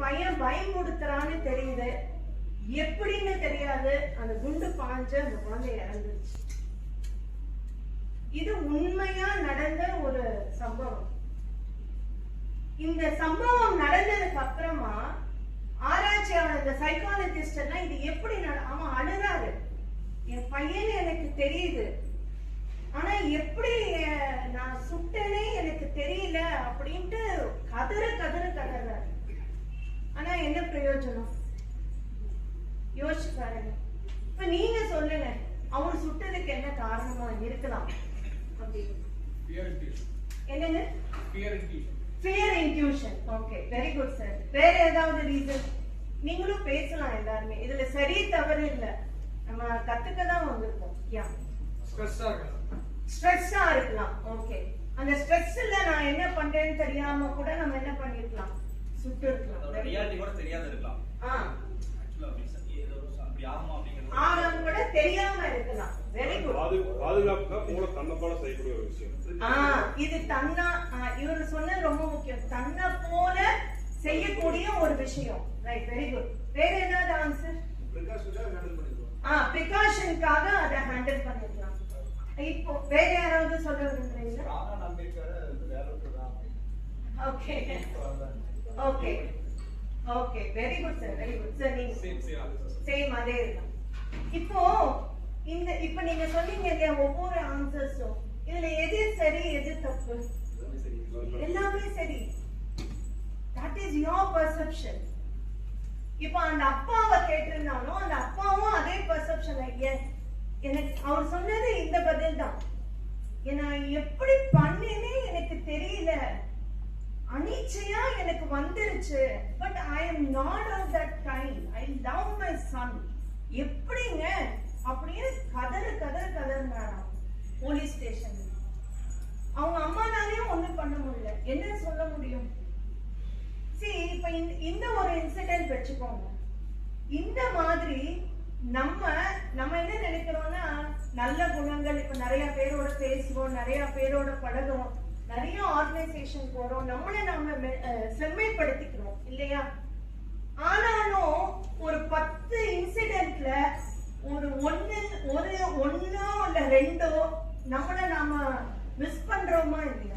பையன் பயமுடுத்துறான்னு தெரியுது, எப்படின்னு தெரியாது, அந்த குண்டு பாஞ்சு அந்த குழந்தை இறந்துருச்சு. இது உண்மையா நடந்த ஒரு சம்பவம். இந்த சம்பவம் நடந்ததுக்கு அப்புறமா ஆராய்ச்சியாளர், இந்த சைக்காலஜிஸ்ட் எல்லாம் இது எப்படி அவன் அழுறாரு, என் பையன் எனக்கு தெரியுது, ஆனா எப்படி நான் சுட்டனே எனக்கு தெரியல அப்படின்ட்டு கதறாரு. ஆனா என்ன பிரயோஜனம்? யோசிச்சு பாருங்க. இப்ப நீங்க சொல்லுங்க, அவன் சுட்டதுக்கு என்ன காரணமா இருக்கலாம் அப்படின்னு? என்னங்க? Fear intuition. Okay, very good sir. வேற ஏதாவது ரீசன்? நீங்களும் பேசலாம் எல்லாருமே, இதுல சரி தவறு இல்ல, நம்ம கத்துக்க தான் வந்திருக்கோம். யா, ஸ்ட்ரெஸ்ஸா இருக்கலாம். ஓகே, அந்த ஸ்ட்ரெஸ்ல நான் என்ன பண்றேன்னு தெரியாம கூட நம்ம என்ன பண்ணிருக்கலாம், சுட்டு இருக்கலாம். ரியாலிட்டி கூட தெரியாம இருக்கலாம். ஆகம் கூட தெரியாம இருக்கலாம். Very good. பாதுகாப்புக்கு மூளை தன்னைப்போல செய்யக்கூடிய ஒரு விஷயம். இது தன்னா, இவர் சொன்னது ரொம்ப முக்கியம், தன்னை போல செய்யக்கூடிய ஒரு விஷயம். Right, very good. வேற ஏதாவது ஆன்சர்? பிரிகாஷனுக்காக அதை ஹேண்டில் பண்ணிக்கலாம். இப்போ வேற யாராவது சொல்ல விரும்புறீங்களா? Okay okay okay, very good sir, very good sir. நீங்க சேம் அதே தான். இப்ப நீங்க சொன்னீங்க இல்லையா, ஒவ்வொரு ஆன்சர்ஸும் இதுல எது சரி எது தப்பு? எல்லாமே சரி. That is your perception. இப்ப அந்த அப்பாவை கேட்டிருந்தாலும் அந்த அப்பாவும் அதே பெர்செப்ஷன். எனக்கு அவர் சொன்னது இந்த பதில் தான், நான் எப்படி பண்ணினே எனக்கு தெரியல, அனிச்சையா எனக்கு வந்துருச்சு, but I am not of that kind, I love my son. எப்படிங்க அப்படியே கதறாராம் போலீஸ் ஸ்டேஷன். அவங்க அம்மானாலையும் ஒண்ணும் பண்ண முடியல, என்ன சொல்ல முடியும்? இப்ப இந்த ஒரு இன்சிடென்ட் வச்சுக்கோங்க. இந்த மாதிரி நம்ம என்ன நினைக்கிறோம்னா, நல்ல குணங்கள், இப்ப நிறைய பேரோட பேசுவோம், நிறைய பேரோட பழகுவோம், நிறைய ஆர்கனைசேஷன் போறோம், நம்மளை நாம செம்மைப்படுத்திக்கிறோம் இல்லையா? ஆனாலும் ஒரு 10 இன்சிடென்ட்ல ஒரு ஒன்னோ இல்ல 2 நம்மள நாம மிஸ் பண்றோமா இல்லையா?